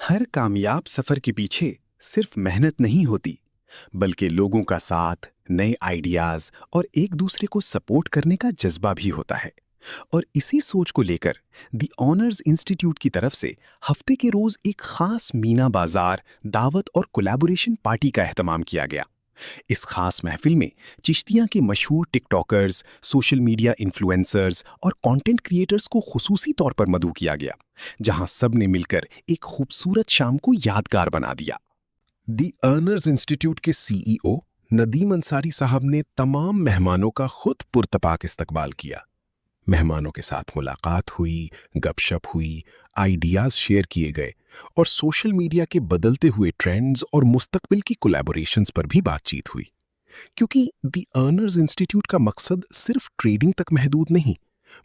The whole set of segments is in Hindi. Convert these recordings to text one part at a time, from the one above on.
हर कामयाब सफर के पीछे सिर्फ मेहनत नहीं होती, बल्कि लोगों का साथ, नए आइडियाज और एक दूसरे को सपोर्ट करने का जज्बा भी होता है। और इसी सोच को लेकर द ऑनर्स इंस्टीट्यूट की तरफ से हफ्ते के रोज एक खास मीना बाजार, दावत और कोलैबोरेशन पार्टी का एहतमाम किया गया। इस खास महफिल में चिश्तिया के मशहूर टिकटॉकर्स, सोशल मीडिया इन्फ्लुएंसर्स और कंटेंट क्रिएटर्स को खुसूसी तौर पर मदऊ किया गया, जहां सब ने मिलकर एक खूबसूरत शाम को यादगार बना दिया। दी अर्नर्स इंस्टीट्यूट के सीईओ नदीम अंसारी साहब ने तमाम मेहमानों का खुद पुरतपाक इस्तकबाल किया। मेहमानों के साथ मुलाकात हुई, गपशप हुई, आइडियाज शेयर किए गए और सोशल मीडिया के बदलते हुए ट्रेंड्स और मुस्तकबिल की कोलैबोरेशंस पर भी बातचीत हुई। क्योंकि दी अर्नर्स इंस्टीट्यूट का मकसद सिर्फ ट्रेडिंग तक महदूद नहीं,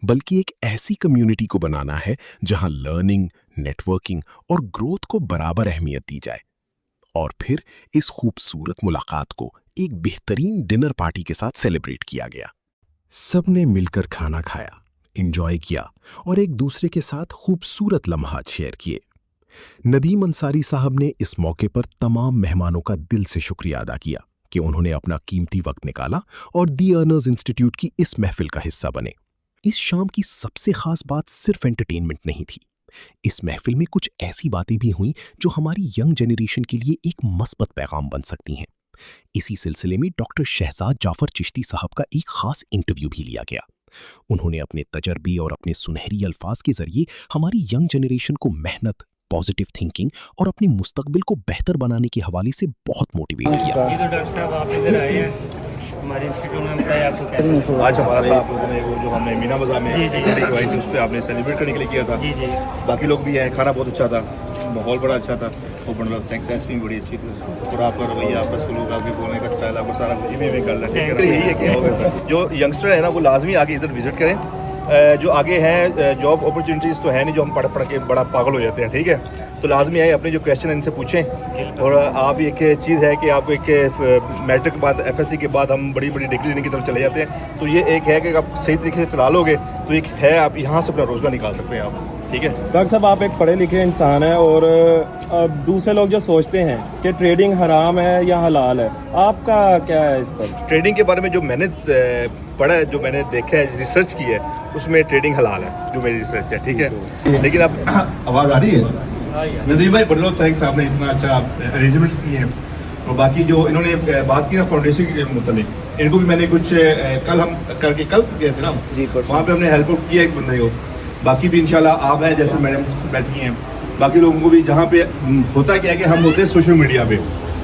बल्कि एक ऐसी कम्युनिटी को बनाना है जहां लर्निंग, नेटवर्किंग और ग्रोथ को बराबर अहमियत दी जाए। और फिर इस खूबसूरत मुलाकात को एक बेहतरीन डिनर पार्टी के साथ सेलिब्रेट किया गया। सबने मिलकर खाना खाया, एंजॉय किया और एक दूसरे के साथ खूबसूरत लम्हात शेयर किए। नदीम अंसारी साहब ने इस मौके पर तमाम मेहमानों का दिल से शुक्रिया अदा किया कि उन्होंने अपना कीमती वक्त निकाला और दी अर्नर्स इंस्टीट्यूट की इस महफिल का हिस्सा बने। इस शाम की सबसे खास बात सिर्फ एंटरटेनमेंट नहीं थी। इस महफिल में कुछ ऐसी बातें भी हुईं जो हमारी यंग जनरेशन के लिए एक मस्बत पैगाम बन सकती हैं। इसी सिलसिले में डॉक्टर शहजाद जाफर चिश्ती साहब का एक खास इंटरव्यू भी लिया गया। उन्होंने अपने तजर्बे और अपने सुनहरी अल्फाज के जरिए हमारी यंग जनरेशन को मेहनत, पॉजिटिव थिंकिंग और अपने मुस्तकबिल को बेहतर बनाने के हवाले से बहुत मोटिवेट किया। ये तो डॉक्टर साहब आप इधर आए हैं हमारे इंस्टीट्यूट में, बताइए आपको कैसे। आज हमारा था आप लोगों ने वो जो हमने मीना बाजार में करवाई थी, उस पर आपने सेलिब्रेट करने के लिए किया था। जी जी, बाकी लोग भी हैं, खाना बहुत अच्छा था, माहौल बड़ा अच्छा था, ओपन थैंक्स, आइसक्रीम बड़ी अच्छी थी और आपका रवैया, आपका सलूक, आपके बोलने का स्टाइल, आपका सारा कुछ भी कर रहा है। यही है कि होगा सर, जो यंगस्टर है ना वो लाजमी आके इधर विजिट करें। जो आगे हैं जॉब अपॉर्चुनिटीज़ तो है नहीं, जो हम पढ़ पढ़ के बड़ा पागल हो जाते हैं, ठीक है। तो लाजमी है अपने जो क्वेश्चन इनसे पूछें। और आप एक चीज़ है कि आपको एक मैट्रिक के बाद, एफएससी के बाद हम बड़ी बड़ी डिग्री लेने की तरफ चले जाते हैं। तो ये एक है कि आप सही तरीके से चला लोगे तो एक है, आप यहाँ से अपना रोज़गार निकाल सकते हैं आप, ठीक है। डॉक्टर साहब आप एक पढ़े लिखे इंसान हैं और अब दूसरे लोग जो सोचते हैं कि ट्रेडिंग हराम है या हलाल है, आपका क्या है इस पर? ट्रेडिंग के बारे में जो मैंने पढ़ा है, जो मैंने देखा है, रिसर्च की है, उसमें ट्रेडिंग हलाल है, जो मेरी रिसर्च है, ठीक है। लेकिन अब आवाज़ आ रही है? नदीम भाई बड़े थैंक्स, आपने इतना अच्छा अरेंजमेंट्स किए हैं। और बाकी जो इन्होंने बात की ना फाउंडेशन के मुताबिक, इनको भी मैंने कुछ कल गए थे ना, वहाँ पे हमने हेल्प किया एक बंदे को। बाकी भी इंशाल्लाह आप हैं जैसे मैडम बैठी हैं, बाकी लोगों को भी, जहाँ पे होता क्या है कि हम होते हैं सोशल मीडिया पे,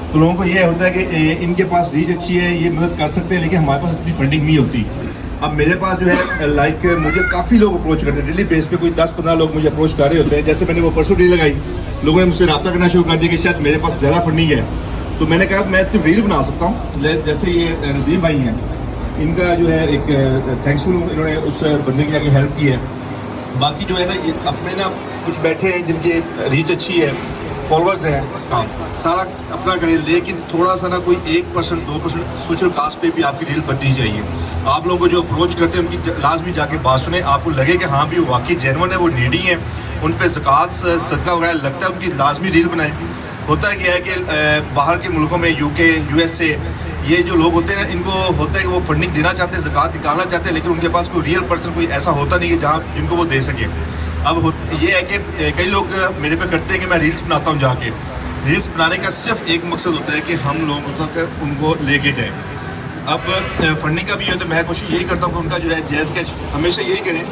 तो लोगों को ये होता है कि इनके पास रीच अच्छी है, ये मदद कर सकते हैं, लेकिन हमारे पास इतनी फंडिंग नहीं होती। अब मेरे पास जो है लाइक मुझे काफ़ी लोग अप्रोच करते हैं डेली बेस पे, कोई 10-15 लोग मुझे अप्रोच कर रहे होते हैं। जैसे मैंने वो परसों डील लगाई, लोगों ने मुझसे रब्ता करना शुरू कर दिया कि शायद मेरे पास ज़्यादा फंडिंग है। तो मैंने कहा मैं सिर्फ रील बना सकता हूँ। जैसे ये नदीम भाई हैं, इनका जो है एक थैंक्सफुल, इन्होंने उस बंदे की आगे हेल्प की है। बाकी जो है ना, ये अपने ना कुछ बैठे हैं जिनकी रीच अच्छी है, फॉलोअर्स हैं, काम सारा अपना करें, लेकिन थोड़ा सा ना कोई 1%, 2% सोशल कास्ट पे भी आपकी रील बननी चाहिए। आप लोगों को जो अप्रोच करते हैं उनकी लाजमी जाके बात सुने, आपको लगे कि हाँ भी वो वाकई जेन्युइन है, वो नीडी हैं, उन पे ज़कात सदका वगैरह लगता है, उनकी लाजमी रील बनाएं। होता है क्या है कि बाहर के मुल्कों में, यूके, यूएसए, ये जो लोग होते हैं इनको होता है कि वो फंडिंग देना चाहते हैं, ज़कात निकालना चाहते हैं, लेकिन उनके पास कोई रियल पर्सन कोई ऐसा होता नहीं है जहाँ जिनको वो दे सके। अब ये है कि कई लोग मेरे पे करते हैं कि मैं रील्स बनाता हूँ, जाके रील्स बनाने का सिर्फ एक मकसद होता है कि हम लोगों तक उनको लेके जाएं। अब फंडिंग का भी है, तो मैं कोशिश यही करता हूँ कि उनका जो है जैज़ कैश हमेशा यही करें,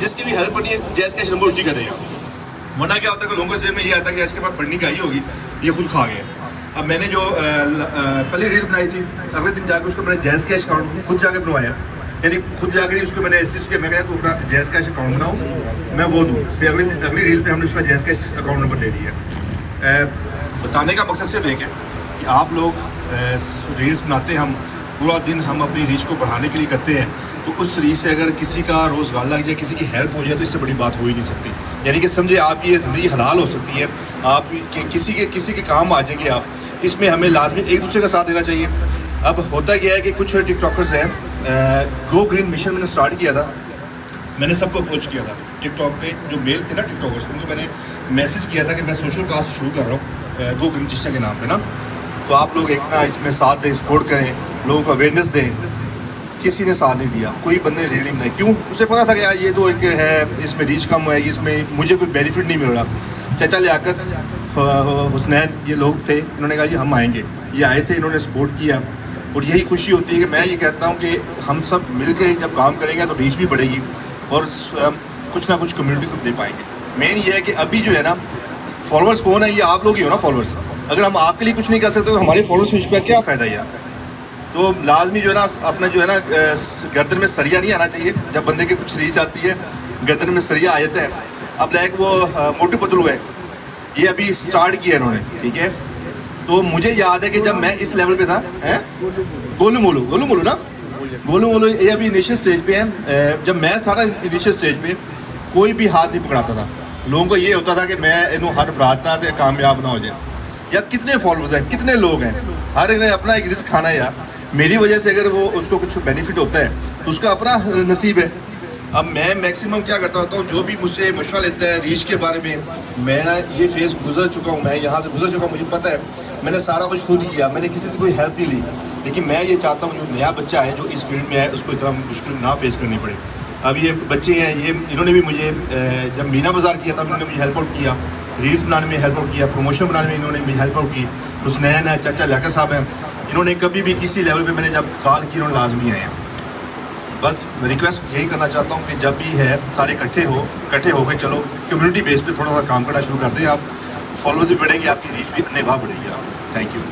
जिसकी भी हेल्प करनी है जैज़ कैश नंबर उसी का दें। वरना क्या होता है कि लोगों के जहन में ये आता है कि इसके पास फंडिंग आई होगी, ये खुद खा गया। अब मैंने जो पहली रील बनाई थी, अगले दिन जाकर उसको मैंने जैज़ कैश अकाउंट खुद जाके बनवाया, यानी खुद जाकर उसको मैंने इस के मैं कहा तो अपना जैज़ कैश अकाउंट बनाऊँ, मैं वो दूँ। फिर अगली रील पे हमने उसका जैज़ कैश अकाउंट नंबर दे दिया। बताने का मकसद सिर्फ एक है कि आप लोग रील्स बनाते हैं, हम पूरा दिन हम अपनी रीच को बढ़ाने के लिए करते हैं, तो उस रीच से अगर किसी का रोज़गार लग जाए, किसी की हेल्प हो जाए, तो इससे बड़ी बात हो ही नहीं सकती। यानी कि समझे आपकी ये ज़िंदगी हलाल हो सकती है, आप किसी के काम आ जाएंगे आप। इसमें हमें लाजमी एक दूसरे का साथ देना चाहिए। अब होता क्या है कि कुछ टिकटॉकर्स हैं, गो ग्रीन मिशन मैंने स्टार्ट किया था, मैंने सबको अप्रोच किया था टिकटॉक पे, जो मेल थे ना टिकटॉकर्स, उनको मैंने मैसेज किया था कि मैं सोशल कास्ट शुरू कर रहा हूँ 2 करीम चिश्तिया के नाम पे ना, तो आप लोग एक ना इसमें साथ दें, सपोर्ट करें, लोगों को अवेयरनेस दें। किसी ने साथ नहीं दिया, कोई बंदे ने रीलिंग नहीं। क्यों? उसे पता था कि यार ये तो एक है, इसमें रीच कम होएगी, इसमें मुझे कोई बेनिफिट नहीं मिल रहा। चाचा लियाकत, हुसनैन, ये लोग थे, इन्होंने कहा जी हम आएंगे। ये आए थे, इन्होंने सपोर्ट किया, और यही खुशी होती है कि मैं ये कहता हूँ कि हम सब मिल के जब काम करेंगे तो रीच भी बढ़ेगी और कुछ ना कुछ कम्युनिटी को दे पाएंगे। मेन ये है कि अभी जो है ना, फॉलोअर्स कौन है? ये आप लोग ही हो ना फॉलोअर्स। अगर हम आपके लिए कुछ नहीं कर सकते तो हमारे फॉलोअर्स का क्या फ़ायदा यार? तो लाजमी जो है ना, अपना जो है ना, गर्दन में सरिया नहीं आना चाहिए। जब बंदे की कुछ रीच आती है, गर्दन में सरिया आ जाता है। अब लाइक वो मोटू पतलू है, ये अभी स्टार्ट किया इन्होंने, ठीक है। तो मुझे याद है कि जब मैं इस लेवल पे था, हैं, गोलू मोलू ना, गोलू मोलू ये अभी इनिशियल स्टेज पे है। जब मैं था ना इनिशियल स्टेज पे, कोई भी हाथ नहीं पकड़ाता था। लोगों को ये होता था कि मैं इन्हों हाथ बढ़ाता तो कामयाब ना हो जाए। या कितने फॉलोअर्स हैं, कितने लोग हैं, हर एक ने अपना एक रिस्क खाना है यार। मेरी वजह से अगर वो उसको कुछ बेनिफिट होता है तो उसका अपना नसीब है। अब मैं मैक्सिमम क्या करता होता हूँ, जो भी मुझसे मशवरा लेता है रीच के बारे में, मैं ना ये फेस गुजर चुका हूँ, मैं यहाँ से गुजर चुका हूँ, मुझे पता है। मैंने सारा कुछ खुद किया, मैंने किसी से कोई हेल्प नहीं ली। लेकिन मैं ये चाहता हूँ जो नया बच्चा है, जो इस फील्ड में है, उसको इतना मुश्किल ना फेस करनी पड़े। अब ये बच्चे हैं, ये इन्होंने भी मुझे जब मीना बाज़ार किया था, इन्होंने मुझे हेल्प आउट किया, रील्स बनाने में हेल्प आउट किया, प्रमोशन बनाने में इन्होंने मुझे हेल्प आउट की। हुसनैन है, चाचा लियाकत साहब हैं, इन्होंने कभी भी किसी लेवल पे मैंने जब कॉल की, इन्होंने लाजमी आए हैं। बस रिक्वेस्ट यही करना चाहता हूँ कि जब भी है सारे इकट्ठे हो गए, चलो कम्युनिटी बेस पे थोड़ा सा काम करना शुरू कर दें। आप फॉलोअर्स भी बढ़ेंगे, आपकी रीच भी अन्य भाव बढ़ेगी। आप थैंक यू।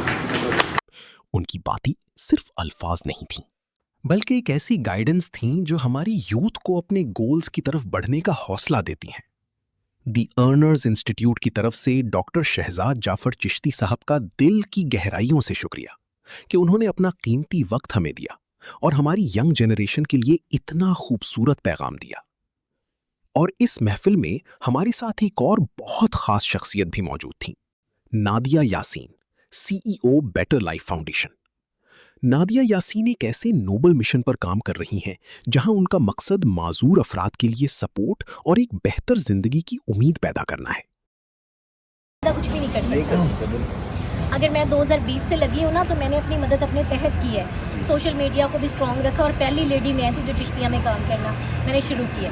उनकी बातें सिर्फ अल्फाज नहीं थीं, बल्कि एक ऐसी गाइडेंस थीं जो हमारी यूथ को अपने गोल्स की तरफ बढ़ने का हौसला देती हैं। दी अर्नर्स इंस्टीट्यूट की तरफ से डॉक्टर शहजाद जाफर चिश्ती साहब का दिल की गहराइयों से शुक्रिया कि उन्होंने अपना कीमती वक्त हमें दिया और हमारी यंग जनरेशन के लिए इतना खूबसूरत पैगाम दिया। और इस महफिल में हमारे साथ एक और बहुत खास शख्सियत भी मौजूद थी, Nadia Yasin, CEO better life foundation. Nadia Yasin एक ऐसे नोबल मिशन पर काम कर रही हैं जहां उनका मकसद माजूर अफराद के लिए सपोर्ट और एक बेहतर जिंदगी की उम्मीद पैदा करना है। कुछ भी नहीं कर सकता। अगर मैं 2020 से लगी हूँ ना, तो मैंने अपनी मदद अपने तहत की है। सोशल मीडिया को भी स्ट्रॉन्ग रखा, और पहली लेडी मैं थी जो चिश्तिया में काम करना मैंने शुरू किया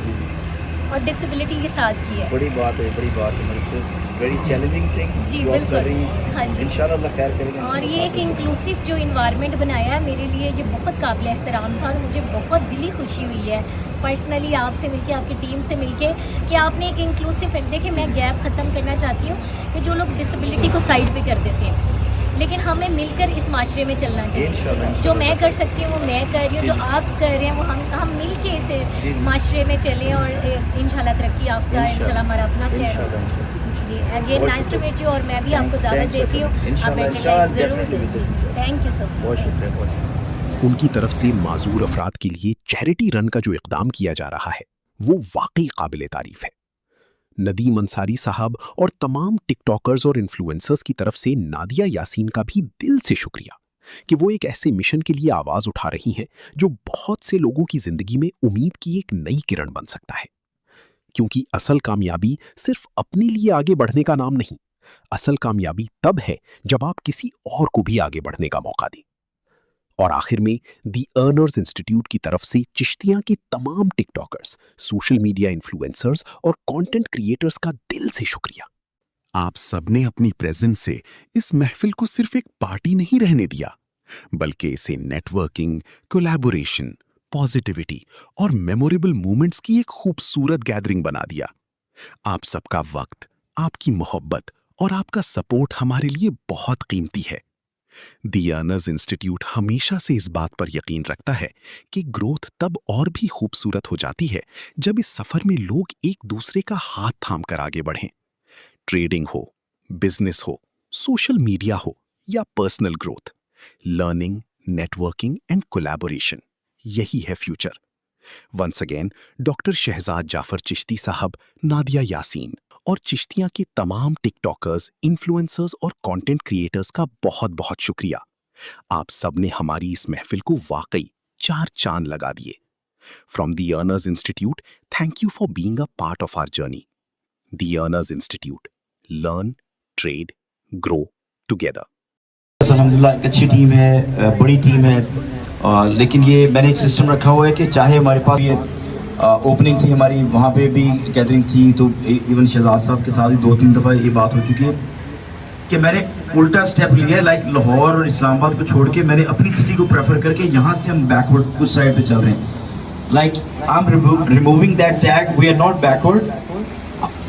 और डिसेबिलिटी के साथ की है। बड़ी बात है मेरे से, वेरी चैलेंजिंग थिंग जी बिल्कुल, हाँ जी, इंशाल्लाह खैर करेंगे। और ये एक इंक्लूसिव जो इन्वायरमेंट बनाया है, मेरे लिए ये बहुत काबिल एहतराम था और मुझे बहुत दिली खुशी हुई है पर्सनली आपसे मिलके, आपकी टीम से मिलके, कि आपने एक इंक्लूसिव, देखिए मैं गैप ख़त्म करना चाहती हूँ कि जो लोग डिसेबिलिटी को साइड पे कर देते हैं, लेकिन हमें मिलकर इस माशरे में चलना चाहिए। जो मैं कर सकती हूँ वो मैं कर रही हूँ, जो आप कर रहे हैं वो हम मिल के इस माशरे में चलें और इंशाल्लाह तरक्की आपका, इंशाल्लाह हमारा अपना चेहरा। जी again nice to meet you, और मैं भी आपको दावत देती हूँ, आप बेटर लाइफ ज़रूर। Thank you so much. उनकी तरफ से माजूर अफराद के लिए चैरिटी रन का जो इक़दाम किया जा रहा है वो वाकई काबिल तारीफ है। नदीम अंसारी साहब और तमाम टिकटॉकर्स और इन्फ्लुएंसर्स की तरफ से नादिया यासीन का भी दिल से शुक्रिया कि वो एक ऐसे मिशन के लिए आवाज़ उठा रही हैं जो बहुत से लोगों की ज़िंदगी में उम्मीद की एक नई किरण बन सकता है। क्योंकि असल कामयाबी सिर्फ अपने लिए आगे बढ़ने का नाम नहीं, असल कामयाबी तब है जब आप किसी और को भी आगे बढ़ने का मौका दें। और आखिर में दी अर्नर्स इंस्टीट्यूट की तरफ से चिश्तिया के तमाम टिकटॉकर्स, सोशल मीडिया इन्फ्लुएंसर्स और कंटेंट क्रिएटर्स का दिल से शुक्रिया। आप सबने अपनी प्रेजेंस से इस महफिल को सिर्फ एक पार्टी नहीं रहने दिया, बल्कि इसे नेटवर्किंग, कोलैबोरेशन, पॉजिटिविटी और मेमोरेबल मोमेंट्स की एक खूबसूरत गैदरिंग बना दिया। आप सबका वक्त, आपकी मोहब्बत और आपका सपोर्ट हमारे लिए बहुत कीमती है। दी अर्नर्स इंस्टीट्यूट हमेशा से इस बात पर यकीन रखता है कि ग्रोथ तब और भी खूबसूरत हो जाती है जब इस सफर में लोग एक दूसरे का हाथ थाम कर आगे बढ़ें। ट्रेडिंग हो, बिजनेस हो, सोशल मीडिया हो या personal growth, learning, networking and collaboration, यही है future. Once again doctor Shahzad Jafar Chishti sahab, Nadia Yasin और चिश्तिया के तमाम टिकटॉकर्स, इन्फ्लुएंसर्स और कंटेंट क्रिएटर्स का बहुत बहुत शुक्रिया। आप सब ने हमारी इस महफिल को वाकई 4 चांद लगा दिए। From the Earners Institute, thank you for being a part of our journey. The Earners Institute, learn, trade, grow together. अल्हम्दुलिल्लाह एक अच्छी टीम है, बड़ी टीम है, लेकिन ये मैंने एक सिस्टम रखा हुआ है कि चाहे हमारे पास ये ओपनिंग थी हमारी, वहाँ पे भी गैदरिंग थी, तो इवन शहजाद साहब के साथ ही 2-3 दफ़ा ये बात हो चुकी है कि मैंने उल्टा स्टेप लिया है, लाइक लाहौर और इस्लामाबाद को छोड़ के मैंने अपनी सिटी को प्रेफर करके यहाँ से हम बैकवर्ड उस साइड पे चल रहे हैं। Like I am removing that tag, we are not backward,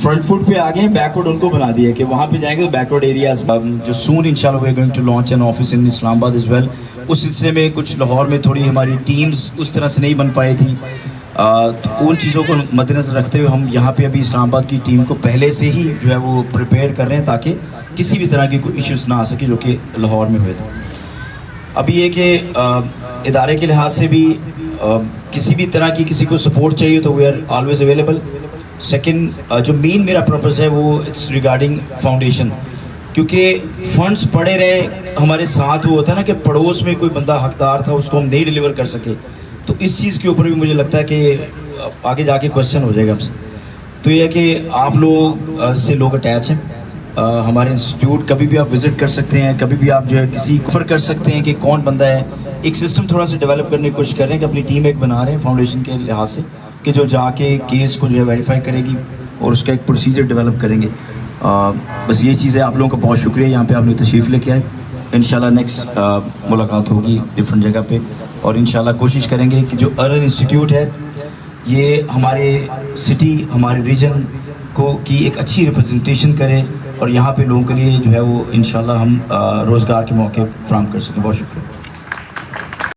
front foot पे आ गए, बैकवर्ड उनको बना दिया कि वहाँ पे जाएंगे तो बैकवर्ड एरियाज जो सून इंशाल्लाह we are going to launch an office in Islamabad as well. उस सिलसिले में कुछ लाहौर में थोड़ी हमारी टीम्स उस तरह से नहीं बन पाई थी, तो उन चीज़ों को मद्देनज़र रखते हुए हम यहाँ पे अभी इस्लामाबाद की टीम को पहले से ही जो है वो प्रिपेयर कर रहे हैं ताकि किसी भी तरह की कोई इश्यूज़ ना आ सके जो कि लाहौर में हुए थे। अभी ये कि इदारे के लिहाज से भी किसी भी तरह की किसी को सपोर्ट चाहिए तो we are always available. Second जो मेन मेरा पर्पस है वो इट्स रिगार्डिंग फाउंडेशन, क्योंकि फंड्स पड़े रहे हमारे साथ, वो होता है ना कि पड़ोस में कोई बंदा हकदार था उसको हम नहीं डिलीवर कर सके, तो इस चीज़ के ऊपर भी मुझे लगता है कि आगे जाके क्वेश्चन हो जाएगा हमसे। तो ये है कि आप लोग से लोग अटैच हैं, हमारे इंस्टीट्यूट कभी भी आप विज़िट कर सकते हैं, कभी भी आप जो है किसी को ऑफर कर सकते हैं कि कौन बंदा है। एक सिस्टम थोड़ा सा डेवलप करने की कोशिश कर रहे हैं कि अपनी टीम एक बना रहे हैं फाउंडेशन के लिहाज से कि जो जाके केस को जो है वेरीफाई करेगी और उसका एक प्रोसीजर डेवलप करेंगे। बस ये चीज़ है, आप लोगों का बहुत शुक्रिया यहाँ पे आपने तशरीफ़ लेके आए। इंशाल्लाह नेक्स्ट मुलाकात होगी डिफरेंट जगह पे, और इंशाल्लाह कोशिश करेंगे कि जो अर्न इंस्टीट्यूट है ये हमारे सिटी हमारे रीजन को की एक अच्छी रिप्रेजेंटेशन करे और यहाँ पे लोगों के लिए जो है वो इंशाल्लाह हम रोज़गार के मौके फराहम कर सकें। बहुत शुक्रिया।